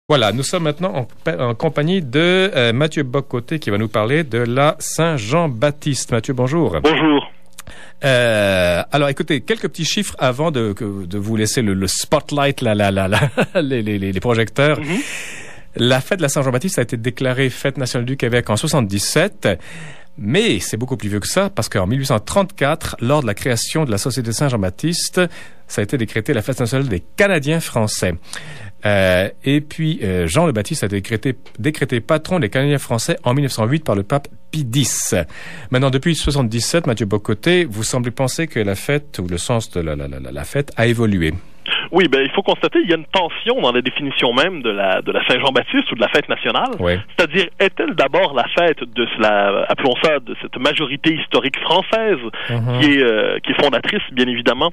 Voilà, nous sommes maintenant en compagnie de Mathieu Bock-Côté qui va nous parler de la Saint-Jean-Baptiste. Mathieu, bonjour. Bonjour. Alors, écoutez, quelques petits chiffres avant de vous laisser le spotlight, les projecteurs. Mm-hmm. La fête de la Saint-Jean-Baptiste a été déclarée fête nationale du Québec en 77. Mais c'est beaucoup plus vieux que ça, parce qu'en 1834, lors de la création de la Société Saint-Jean-Baptiste, ça a été décrété la fête nationale des Canadiens français. Et puis, Jean le Baptiste a été décrété patron des Canadiens français en 1908 par le pape Pie X. Maintenant, depuis 1977, Mathieu Bock-Côté, vous semblez penser que la fête, ou le sens de la fête, a évolué. Oui, il faut constater qu'il y a une tension dans la définition même de la Saint-Jean-Baptiste ou de la fête nationale. Oui. C'est-à-dire, est-elle d'abord la fête de appelons ça, de cette majorité historique française qui est fondatrice, bien évidemment,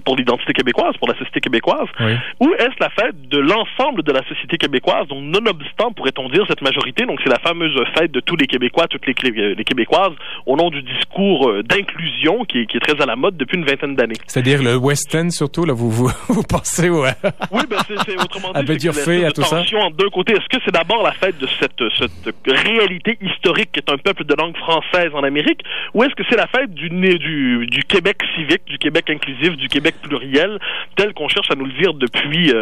pour l'identité québécoise, pour la société québécoise, oui. Ou est-ce la fête de l'ensemble de la société québécoise, donc nonobstant, pourrait-on dire, cette majorité, donc c'est la fameuse fête de tous les Québécois, toutes les Québécoises, au nom du discours d'inclusion qui est très à la mode depuis une vingtaine d'années. C'est-à-dire le West End surtout, là, vous pensez au... Oui, c'est autrement dit, à Bédurfé, à tout ça. En deux côtés. Est-ce que c'est d'abord la fête de cette réalité historique qui est un peuple de langue française en Amérique, ou est-ce que c'est la fête du Québec civique, du Québec inclusif, du Québec pluriel, tel qu'on cherche à nous le dire depuis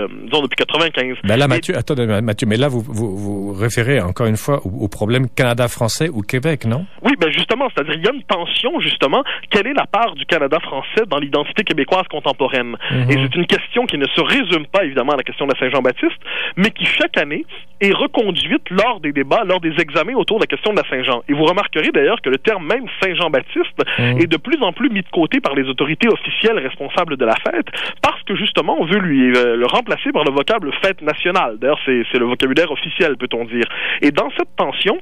95? Ben là, Mathieu, Mathieu, mais là, vous référez encore une fois au problème Canada-français ou Québec, non? Oui, justement, c'est-à-dire il y a une tension, justement. Quelle est la part du Canada français dans l'identité québécoise contemporaine? Et c'est une question qui ne se résume pas, évidemment, à la question de la Saint-Jean-Baptiste, mais qui, chaque année, est reconduite lors des débats, lors des examens autour de la question de la Saint-Jean. Et vous remarquerez d'ailleurs que le terme même Saint-Jean-Baptiste est de plus en plus mis de côté par les autorités officielles responsables de la fête, parce que, justement, on veut le remplacer par le vocable fête nationale. D'ailleurs, c'est le vocabulaire officiel, peut-on dire. Et dans cette tension,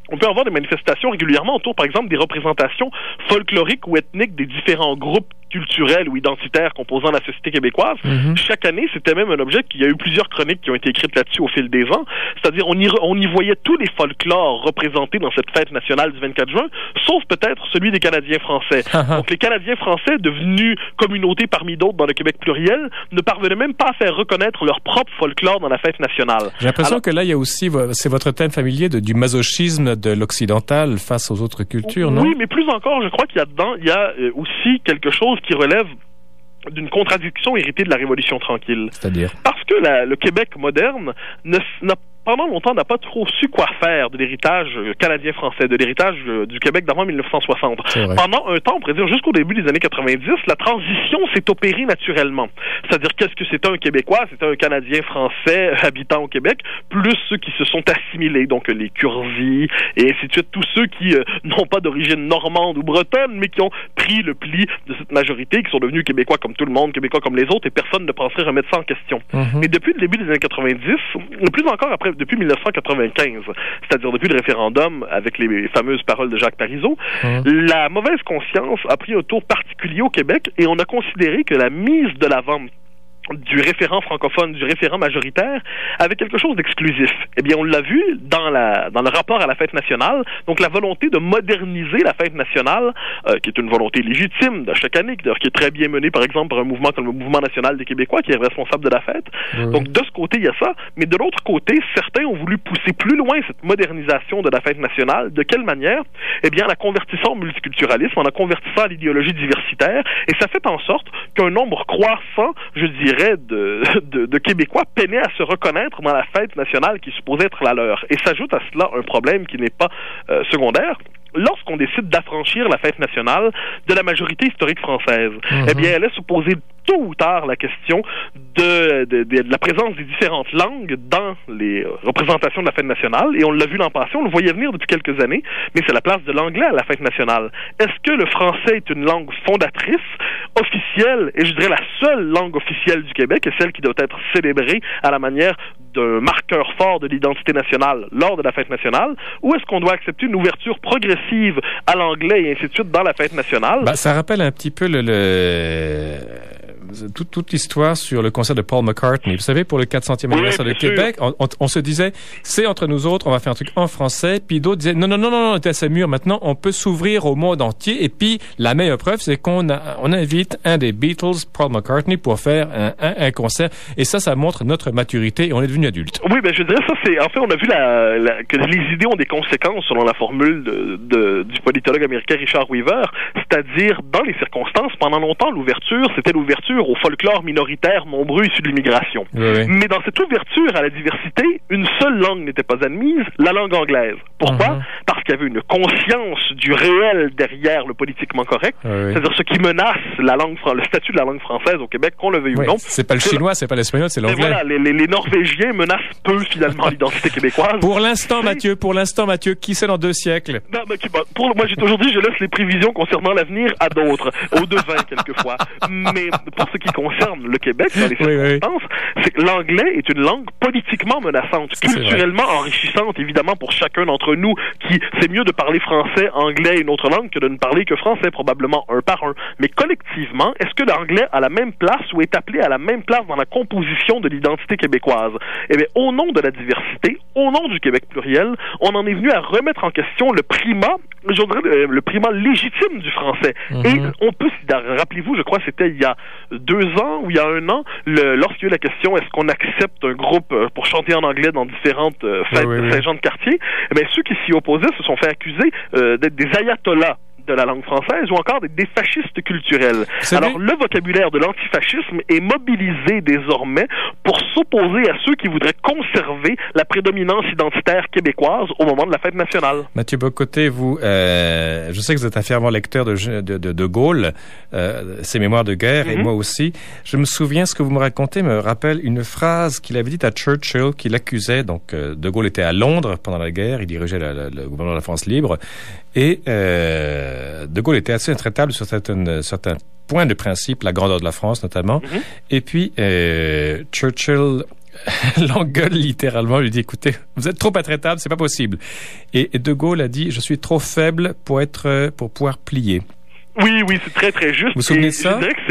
on peut avoir des manifestations régulièrement autour, par exemple, des représentations folkloriques ou ethniques des différents groupes culturels ou identitaires composant la société québécoise. Chaque année, c'était même un objet qu'il y a eu plusieurs chroniques qui ont été écrites là-dessus au fil des ans. C'est-à-dire, on y voyait tous les folklores représentés dans cette fête nationale du 24 juin, sauf peut-être celui des Canadiens français. Donc, les Canadiens français, devenus communauté parmi d'autres dans le Québec pluriel, ne parvenaient même pas à faire reconnaître leur propre folklore dans la fête nationale. J'ai l'impression que là, il y a aussi, c'est votre thème familier du masochisme de l'occidental face aux autres cultures, non? Oui, mais plus encore, je crois qu'il y a dedans, aussi quelque chose qui relève d'une contradiction héritée de la Révolution tranquille. C'est-à-dire? Parce que le Québec moderne pendant longtemps, n'a pas trop su quoi faire de l'héritage canadien-français, de l'héritage du Québec d'avant 1960. Pendant un temps, on pourrait dire jusqu'au début des années 90, la transition s'est opérée naturellement. C'est-à-dire, qu'est-ce que c'était un Québécois? C'était un Canadien-français habitant au Québec, plus ceux qui se sont assimilés, donc les Curzis, et ainsi de suite, tous ceux qui n'ont pas d'origine normande ou bretonne, mais qui ont pris le pli de cette majorité, qui sont devenus Québécois comme tout le monde, Québécois comme les autres, et personne ne penserait remettre ça en question. Mais depuis le début des années 90, ou plus encore depuis 1995, c'est-à-dire depuis le référendum avec les fameuses paroles de Jacques Parizeau, la mauvaise conscience a pris un tour particulier au Québec et on a considéré que la mise de l'avant du référent francophone, du référent majoritaire, avait quelque chose d'exclusif. Eh bien, on l'a vu dans le rapport à la fête nationale, donc la volonté de moderniser la fête nationale, qui est une volonté légitime de chaque année, qui est très bien menée, par exemple, par un mouvement comme le Mouvement national des Québécois, qui est responsable de la fête. Donc, de ce côté, il y a ça, mais de l'autre côté, certains ont voulu pousser plus loin cette modernisation de la fête nationale. De quelle manière? Eh bien, en la convertissant au multiculturalisme, en la convertissant à l'idéologie diversitaire, et ça fait en sorte qu'un nombre croissant, je dirais, de Québécois peinaient à se reconnaître dans la fête nationale qui supposait être la leur. Et s'ajoute à cela un problème qui n'est pas secondaire. Lorsqu'on décide d'affranchir la fête nationale de la majorité historique française, eh bien, elle laisse se poser tôt ou tard la question de la présence des différentes langues dans les représentations de la fête nationale. Et on l'a vu l'an passé, on le voyait venir depuis quelques années, mais c'est la place de l'anglais à la fête nationale. Est-ce que le français est une langue fondatrice, officielle, et je dirais la seule langue officielle du Québec, et celle qui doit être célébrée à la manière d'un marqueur fort de l'identité nationale lors de la fête nationale, ou est-ce qu'on doit accepter une ouverture progressive à l'anglais et ainsi de suite dans la fête nationale? Ça rappelle un petit peu toute l'histoire sur le concert de Paul McCartney. Vous savez, pour le 400e anniversaire de Québec, on se disait, c'est entre nous autres, on va faire un truc en français, puis d'autres disaient, non, on était assez mûr, maintenant on peut s'ouvrir au monde entier, et puis la meilleure preuve, c'est qu'on invite un des Beatles, Paul McCartney, pour faire un concert, et ça montre notre maturité, et on est devenu adulte. Oui, je dirais ça, c'est, en fait, on a vu que les idées ont des conséquences selon la formule du politologue américain Richard Weaver, c'est-à-dire, dans les circonstances, pendant longtemps, c'était l'ouverture au folklore minoritaire nombreux issus de l'immigration. Oui. Mais dans cette ouverture à la diversité, une seule langue n'était pas admise, la langue anglaise. Pourquoi? Parce qu'il y avait une conscience du réel derrière le politiquement correct, c'est-à-dire ce qui menace le statut de la langue française au Québec, qu'on le veuille ou non. C'est pas le chinois, c'est pas l'espagnol, c'est l'anglais. Voilà, les Norvégiens menacent peu, finalement, l'identité québécoise. Pour l'instant, Mathieu, qui sait dans 2 siècles? Moi, aujourd'hui, je laisse les prévisions concernant l'avenir à d'autres, aux devins, quelquefois. Mais pour ce qui concerne le Québec, dans les circonstances, c'est que l'anglais est une langue politiquement menaçante, culturellement enrichissante, évidemment, pour chacun d'entre nous, qui c'est mieux de parler français, anglais et une autre langue que de ne parler que français, probablement un par un. Mais collectivement, est-ce que l'anglais a la même place ou est appelé à la même place dans la composition de l'identité québécoise? Eh bien, au nom de la diversité, au nom du Québec pluriel, on en est venu à remettre en question le primat, je dirais, le primat légitime du français. Et on peut, rappelez-vous, je crois que c'était il y a 2 ans ou il y a 1 an, lorsqu'il y a eu la question, est-ce qu'on accepte un groupe pour chanter en anglais dans différentes fêtes de Saint-Jean de quartier, eh bien, ceux qui s'y opposaient se sont fait accuser d'être des ayatollahs de la langue française ou encore des fascistes culturels. Alors, le vocabulaire de l'antifascisme est mobilisé désormais pour s'opposer à ceux qui voudraient conserver la prédominance identitaire québécoise au moment de la fête nationale. Mathieu Bock-Côté, vous, je sais que vous êtes un fervent lecteur de Gaulle, ses mémoires de guerre, et moi aussi. Je me souviens, ce que vous me racontez me rappelle une phrase qu'il avait dite à Churchill, qui l'accusait. Donc, de Gaulle était à Londres pendant la guerre, il dirigeait le gouvernement de la France libre, et de Gaulle était assez intraitable sur certains points de principe, la grandeur de la France notamment. Et puis, Churchill l'engueule littéralement, lui dit, écoutez, vous êtes trop intraitable, c'est pas possible. Et De Gaulle a dit, je suis trop faible pour pouvoir plier. Oui, c'est très, très juste. Vous vous souvenez de ça? Je dirais que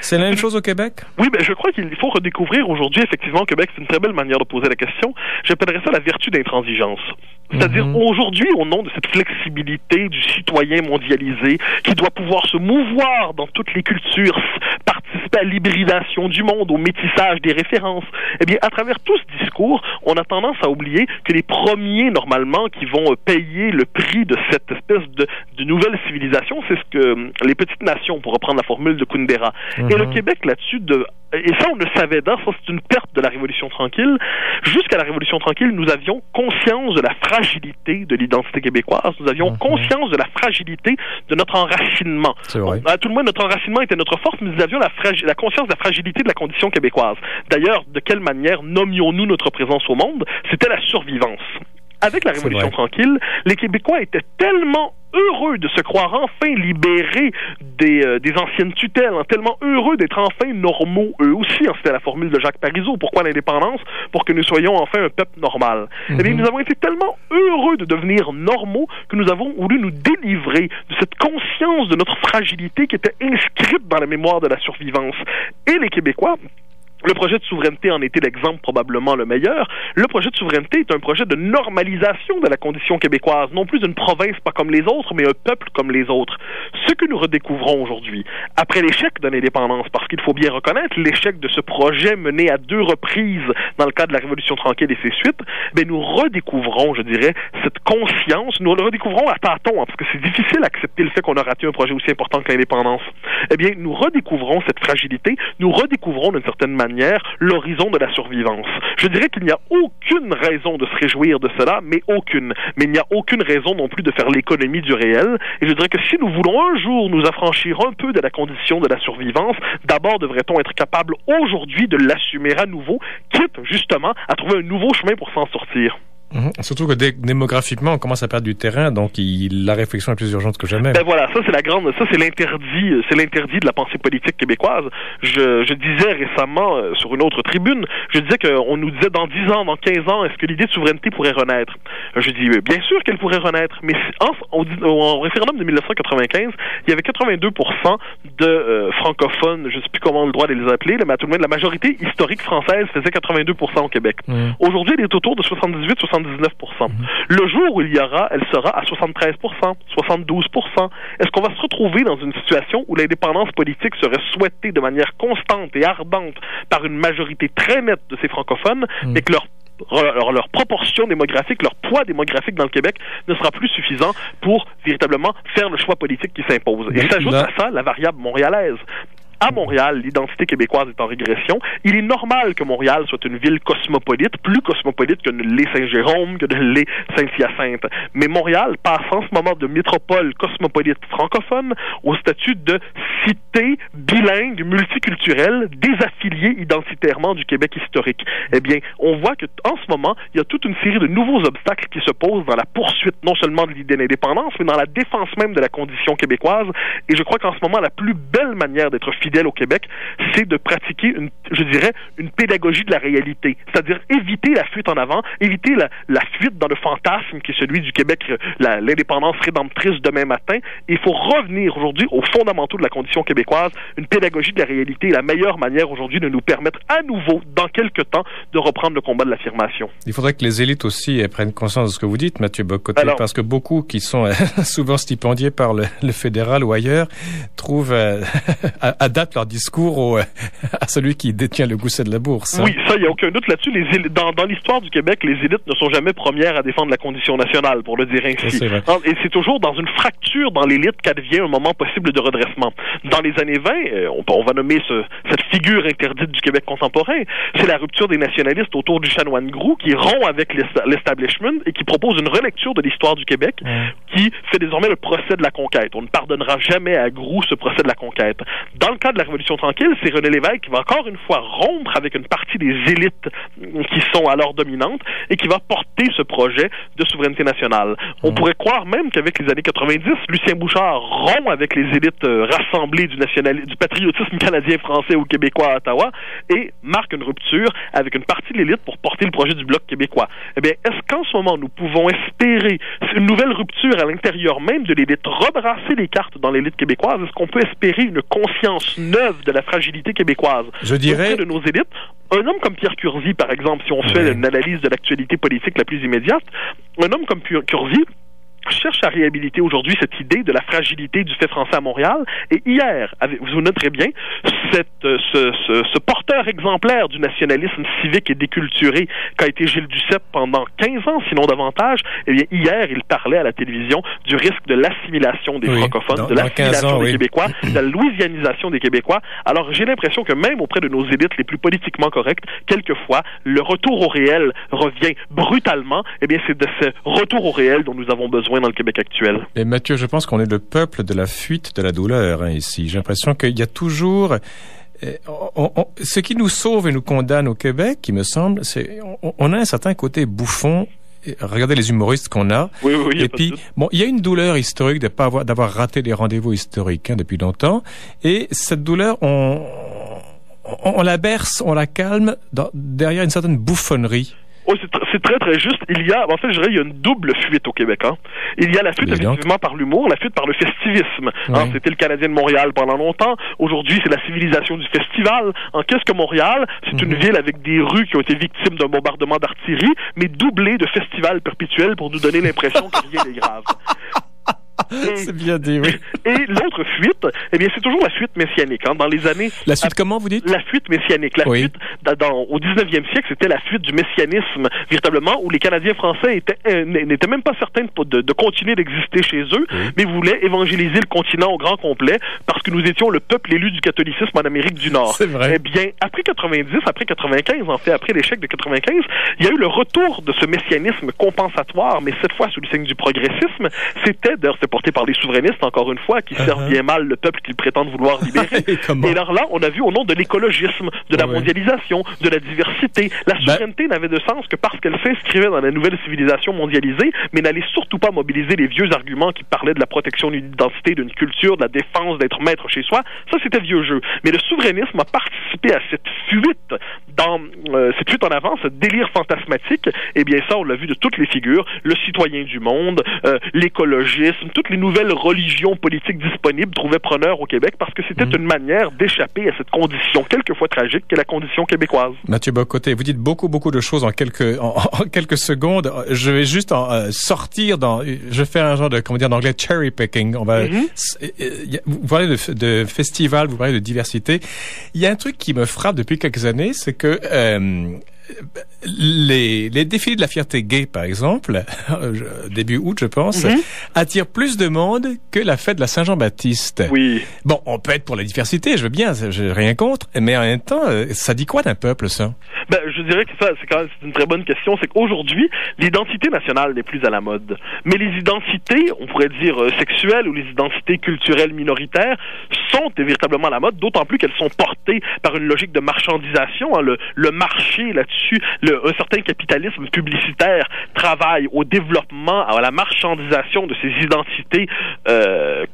c'est la même chose au Québec? Oui, je crois qu'il faut redécouvrir aujourd'hui, effectivement, au Québec, c'est une très belle manière de poser la question. J'appellerais ça la vertu d'intransigeance. C'est-à-dire, aujourd'hui, au nom de cette flexibilité du citoyen mondialisé, qui doit pouvoir se mouvoir dans toutes les cultures, participer à l'hybridation du monde, au métissage des références, eh bien, à travers tout ce discours, on a tendance à oublier que les premiers, normalement, qui vont payer le prix de cette espèce de nouvelle civilisation, c'est ce que les petites nations, pour reprendre la formule de Kundera. Et le Québec, là-dessus, et ça, on le savait ça c'est une perte de la Révolution tranquille. Jusqu'à la Révolution tranquille, nous avions conscience de la fragilité de l'identité québécoise. Nous avions conscience de la fragilité de notre enracinement. C'est vrai. À tout le moins, notre enracinement était notre force, mais nous avions la conscience de la fragilité de la condition québécoise. D'ailleurs, de quelle manière nommions-nous notre présence au monde? C'était la survivance. Avec la Révolution tranquille, les Québécois étaient tellement heureux de se croire enfin libérés des anciennes tutelles, tellement heureux d'être enfin normaux eux aussi. C'était la formule de Jacques Parizeau. Pourquoi l'indépendance? Pour que nous soyons enfin un peuple normal. Eh bien, nous avons été tellement heureux de devenir normaux que nous avons voulu nous délivrer de cette conscience de notre fragilité qui était inscrite dans la mémoire de la survivance. Et les Québécois, le projet de souveraineté en était l'exemple probablement le meilleur. Le projet de souveraineté est un projet de normalisation de la condition québécoise, non plus d'une province pas comme les autres, mais un peuple comme les autres. Ce que nous redécouvrons aujourd'hui, après l'échec de l'indépendance, parce qu'il faut bien reconnaître l'échec de ce projet mené à 2 reprises dans le cadre de la Révolution tranquille et ses suites, mais nous redécouvrons, je dirais, cette conscience, nous le redécouvrons à tâtons, parce que c'est difficile d'accepter le fait qu'on a raté un projet aussi important que l'indépendance. Eh bien, nous redécouvrons cette fragilité, nous redécouvrons d'une certaine manière l'horizon de la survivance. Je dirais qu'il n'y a aucune raison de se réjouir de cela, mais aucune. Mais il n'y a aucune raison non plus de faire l'économie du réel. Et je dirais que si nous voulons un jour nous affranchir un peu de la condition de la survivance, d'abord devrait-on être capable aujourd'hui de l'assumer à nouveau, quitte justement à trouver un nouveau chemin pour s'en sortir. Surtout que démographiquement, on commence à perdre du terrain, donc la réflexion est plus urgente que jamais. Ben voilà, ça c'est l'interdit de la pensée politique québécoise. Je disais récemment sur une autre tribune, je disais qu'on nous disait dans 10 ans, dans 15 ans, est-ce que l'idée de souveraineté pourrait renaître? Je dis bien sûr qu'elle pourrait renaître, mais au référendum de 1995, il y avait 82% de francophones, je ne sais plus comment on a le droit de les appeler, mais à tout le monde, la majorité historique française faisait 82% au Québec. Aujourd'hui, elle est autour de 78-79%. Le jour où elle sera à 73%, 72%. Est-ce qu'on va se retrouver dans une situation où l'indépendance politique serait souhaitée de manière constante et ardente par une majorité très nette de ces francophones, mais que leur proportion démographique, leur poids démographique dans le Québec ne sera plus suffisant pour véritablement faire le choix politique qui s'impose. Et s'ajoute à ça la variable montréalaise. À Montréal, l'identité québécoise est en régression. Il est normal que Montréal soit une ville cosmopolite, plus cosmopolite que ne l'est Saint-Jérôme, que ne l'est Saint-Hyacinthe. Mais Montréal passe en ce moment de métropole cosmopolite francophone au statut de cité bilingue, multiculturelle, désaffiliée identitairement du Québec historique. Eh bien, on voit que en ce moment, il y a toute une série de nouveaux obstacles qui se posent dans la poursuite non seulement de l'idée d'indépendance, mais dans la défense même de la condition québécoise. Et je crois qu'en ce moment, la plus belle manière d'être fidèle au Québec, c'est de pratiquer une pédagogie de la réalité. C'est-à-dire éviter la fuite en avant, éviter la fuite dans le fantasme qui est celui du Québec, l'indépendance rédemptrice demain matin. Et il faut revenir aujourd'hui aux fondamentaux de la condition québécoise. Une pédagogie de la réalité est la meilleure manière aujourd'hui de nous permettre à nouveau, dans quelques temps, de reprendre le combat de l'affirmation. Il faudrait que les élites aussi prennent conscience de ce que vous dites, Mathieu Bock-Côté, parce que beaucoup qui sont souvent stipendiés par le fédéral ou ailleurs trouvent adaptent leur discours à celui qui détient le gousset de la bourse. Oui, ça, il n'y a aucun doute là-dessus. Dans l'histoire du Québec, les élites ne sont jamais premières à défendre la condition nationale, pour le dire ainsi. Et c'est toujours dans une fracture dans l'élite qu'advient un moment possible de redressement. Dans les années 20, on va nommer cette figure interdite du Québec contemporain, c'est la rupture des nationalistes autour du chanoine Groulx qui rompt avec l'establishment et qui propose une relecture de l'histoire du Québec qui fait désormais le procès de la conquête. On ne pardonnera jamais à Groulx ce procès de la conquête. Dans le cas de la Révolution tranquille, c'est René Lévesque qui va encore une fois rompre avec une partie des élites qui sont alors dominantes et qui va porter ce projet de souveraineté nationale. On pourrait croire même qu'avec les années 90, Lucien Bouchard rompt avec les élites rassemblées du patriotisme canadien-français ou québécois à Ottawa et marque une rupture avec une partie de l'élite pour porter le projet du Bloc québécois. Eh bien, est-ce qu'en ce moment, nous pouvons espérer une nouvelle rupture à l'intérieur même de l'élite, rebrasser les cartes dans l'élite québécoise? Est-ce qu'on peut espérer une conscience neuve de la fragilité québécoise auprès de nos élites? Un homme comme Pierre Curzi, par exemple, si on fait une analyse de l'actualité politique la plus immédiate, un homme comme Curzi cherche à réhabiliter aujourd'hui cette idée de la fragilité du fait français à Montréal. Et hier, vous noterez bien, ce porteur exemplaire du nationalisme civique et déculturé qu'a été Gilles Duceppe pendant 15 ans, sinon davantage, eh bien, hier, il parlait à la télévision du risque de l'assimilation des francophones, de l'assimilation des Québécois, de la louisianisation des Québécois. Alors, j'ai l'impression que même auprès de nos élites les plus politiquement correctes, quelquefois, le retour au réel revient brutalement. Eh bien, c'est de ce retour au réel dont nous avons besoin dans le Québec actuel. Et Mathieu, je pense qu'on est le peuple de la fuite de la douleur ici. J'ai l'impression qu'il y a toujours... ce qui nous sauve et nous condamne au Québec, il me semble, c'est on a un certain côté bouffon. Regardez les humoristes qu'on a. Oui, et puis, bon, il y a une douleur historique d'avoir raté les rendez-vous historiques depuis longtemps. Et cette douleur, on la berce, on la calme derrière une certaine bouffonnerie. Oh, c'est très très juste. Il y a une double fuite au Québec. Il y a la fuite effectivement par l'humour, la fuite par le festivisme. C'était le Canadien de Montréal pendant longtemps. Aujourd'hui, c'est la civilisation du festival. Qu'est-ce que Montréal? C'est une ville avec des rues qui ont été victimes d'un bombardement d'artillerie, mais doublées de festivals perpétuels pour nous donner l'impression que rien n'est grave. C'est bien dit, oui. Et l'autre fuite, eh bien, c'est toujours la fuite messianique. Dans les années... La suite comment, vous dites? La fuite messianique. La fuite, au 19e siècle, c'était la fuite du messianisme, véritablement, où les Canadiens français n'étaient même pas certains de continuer d'exister chez eux, mais voulaient évangéliser le continent au grand complet, parce que nous étions le peuple élu du catholicisme en Amérique du Nord. C'est vrai. Eh bien, après 90, après 95, en fait, après l'échec de 95, il y a eu le retour de ce messianisme compensatoire, mais cette fois sous le signe du progressisme. C'était pas porté par les souverainistes, encore une fois, qui servent bien mal le peuple qu'ils prétendent vouloir libérer. Et alors là, on a vu au nom de l'écologisme, de la mondialisation, de la diversité, la souveraineté n'avait de sens que parce qu'elle s'inscrivait dans la nouvelle civilisation mondialisée, mais n'allait surtout pas mobiliser les vieux arguments qui parlaient de la protection d'une identité, d'une culture, de la défense, d'être maître chez soi. Ça, c'était vieux jeu. Mais le souverainisme a participé à cette fuite en avant, ce délire fantasmatique. Eh bien, ça, on l'a vu de toutes les figures. Le citoyen du monde, l'écologisme, toutes les nouvelles religions politiques disponibles trouvaient preneur au Québec parce que c'était une manière d'échapper à cette condition quelquefois tragique qu'est la condition québécoise. Mathieu Bock-Côté, vous dites beaucoup de choses en quelques secondes. Je vais juste sortir je fais un genre de, comment dire en anglais, cherry picking. On va, vous parlez de festival, vous parlez de diversité. Il y a un truc qui me frappe depuis quelques années, c'est que les défilés de la fierté gay, par exemple, début août, je pense, attirent plus de monde que la fête de la Saint-Jean-Baptiste. Oui. Bon, on peut être pour la diversité, je veux bien, j'ai rien contre, mais en même temps, ça dit quoi d'un peuple, ça? Ben, je dirais que ça, c'est une très bonne question. C'est qu'aujourd'hui, l'identité nationale n'est plus à la mode. Mais les identités, on pourrait dire sexuelles ou les identités culturelles minoritaires, sont véritablement à la mode, d'autant plus qu'elles sont portées par une logique de marchandisation. Le marché là-dessus, un certain capitalisme publicitaire travaille au développement, à la marchandisation de ces identités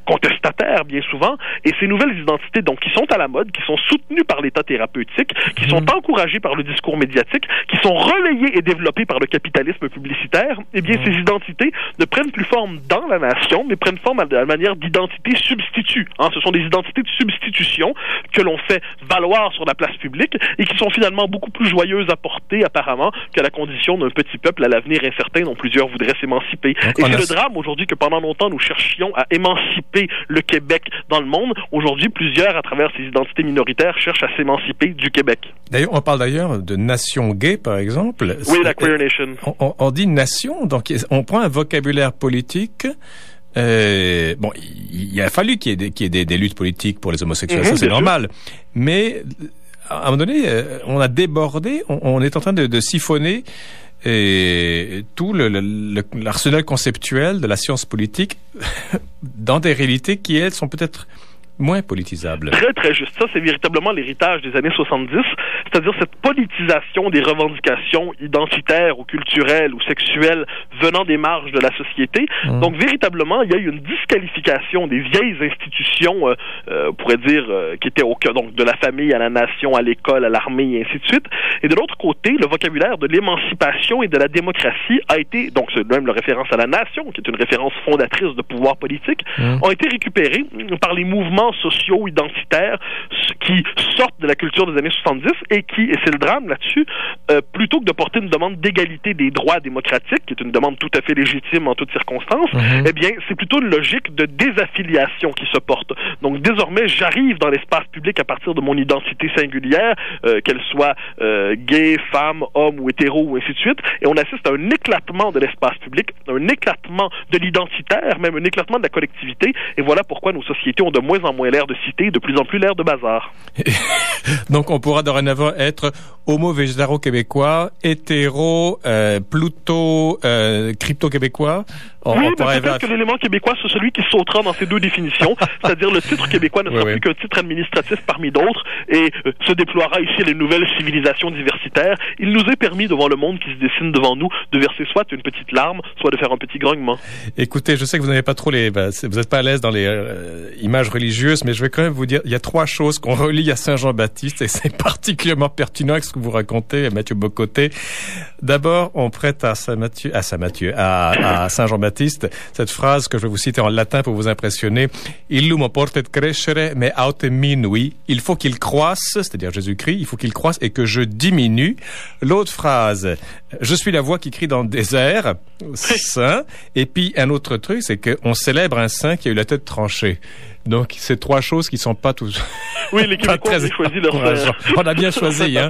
contestataires, bien souvent. Et ces nouvelles identités, donc, qui sont à la mode, qui sont soutenues par l'État thérapeutique, qui sont encouragées par le discours médiatique, qui sont relayées et développées par le capitalisme publicitaire, eh bien, ces identités ne prennent plus forme dans la nation, mais prennent forme à la manière d'identité substitut. Ce sont des identités de substitution que l'on fait valoir sur la place publique et qui sont finalement beaucoup plus joyeuses à porter, apparemment, que la condition d'un petit peuple à l'avenir incertain dont plusieurs voudraient s'émanciper. Donc, et c'est le drame aujourd'hui que pendant longtemps, nous cherchions à émanciper le Québec dans le monde. Aujourd'hui, plusieurs, à travers ces identités minoritaires, cherchent à s'émanciper du Québec. D'ailleurs, on parle de nation gay, par exemple. Oui, la Queer Nation. On dit nation, donc on prend un vocabulaire politique. Bon, il a fallu qu'il y ait des luttes politiques pour les homosexuels, ça c'est normal. Mais à un moment donné, on a débordé, on est en train de siphonner tout l'arsenal conceptuel de la science politique dans des réalités qui, elles, sont peut-être moins politisable. Très, très juste. Ça, c'est véritablement l'héritage des années 70, c'est-à-dire cette politisation des revendications identitaires ou culturelles ou sexuelles venant des marges de la société. Donc, véritablement, il y a eu une disqualification des vieilles institutions, on pourrait dire, qui étaient au cœur, donc, de la famille à la nation, à l'école, à l'armée, et ainsi de suite. Et de l'autre côté, le vocabulaire de l'émancipation et de la démocratie a été, donc, c'est même la référence à la nation, qui est une référence fondatrice de pouvoir politique, ont été récupérés par les mouvements sociaux identitaires qui sortent de la culture des années 70 et c'est le drame là-dessus, plutôt que de porter une demande d'égalité des droits démocratiques, qui est une demande tout à fait légitime en toutes circonstances, eh bien, c'est plutôt une logique de désaffiliation qui se porte. Donc, désormais, j'arrive dans l'espace public à partir de mon identité singulière, qu'elle soit gay, femme, homme ou hétéro ou ainsi de suite, et on assiste à un éclatement de l'espace public, un éclatement de l'identitaire, même un éclatement de la collectivité, et voilà pourquoi nos sociétés ont de moins en moins l'air de cité, de plus en plus l'air de bazar. Donc, on pourra dorénavant être homo-végétaro-québécois, hétéro, pluto, crypto-québécois. Peut-être que l'élément québécois, c'est celui qui sautera dans ces deux définitions, c'est-à-dire le titre québécois ne sera plus qu'un titre administratif parmi d'autres et se déploiera ici les nouvelles civilisations diversitaires. Il nous est permis, devant le monde qui se dessine devant nous, de verser soit une petite larme, soit de faire un petit grognement. Écoutez, je sais que vous n'avez pas trop vous n'êtes pas à l'aise dans les images religieuses, mais je vais quand même vous dire, il y a 3 choses qu'on relie à Saint-Jean-Baptiste et c'est particulièrement pertinent avec ce que vous racontez, Mathieu Bock-Côté. D'abord, on prête à Saint-Jean-Baptiste cette phrase que je vais vous citer en latin pour vous impressionner. Illum portet crescere me aute minui. Il faut qu'il croisse, c'est-à-dire Jésus-Christ, il faut qu'il croisse et que je diminue. L'autre phrase, je suis la voix qui crie dans le désert, saint. Et puis un autre truc, c'est qu'on célèbre un saint qui a eu la tête tranchée. Donc, c'est 3 choses qui sont pas tous. Oui, les Québécois ont choisi leur On a bien choisi, hein.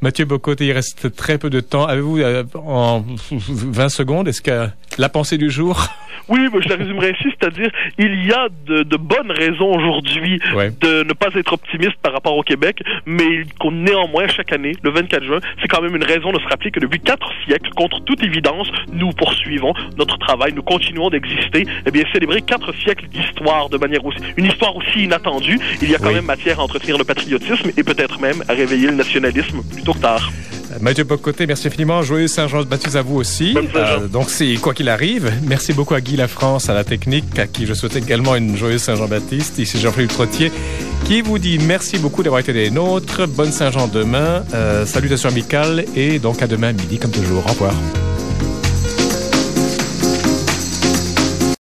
Mathieu Bock-Côté, il reste très peu de temps. Avez-vous, en 20 secondes, est-ce que la pensée du jour? Oui, je la résumerai ainsi, c'est-à-dire il y a de bonnes raisons aujourd'hui de ne pas être optimiste par rapport au Québec, mais néanmoins, chaque année, le 24 juin, c'est quand même une raison de se rappeler que depuis 4 siècles, contre toute évidence, nous poursuivons notre travail, nous continuons d'exister. Eh bien, célébrer 4 siècles d'histoire de manière aussi, une histoire aussi inattendue, il y a quand même matière à entretenir le patriotisme et peut-être même à réveiller le nationalisme plus tôt que tard. Mathieu Bock-Côté, merci infiniment. Joyeux Saint-Jean-Baptiste à vous aussi. Donc, c'est quoi qu'il arrive. Merci beaucoup à Guy Lafrance, à la technique, à qui je souhaite également une joyeuse Saint-Jean-Baptiste. Ici Jean-Philippe Trottier, qui vous dit merci beaucoup d'avoir été des nôtres. Bonne Saint-Jean demain. Salutations amicales et donc à demain midi, comme toujours. Au revoir.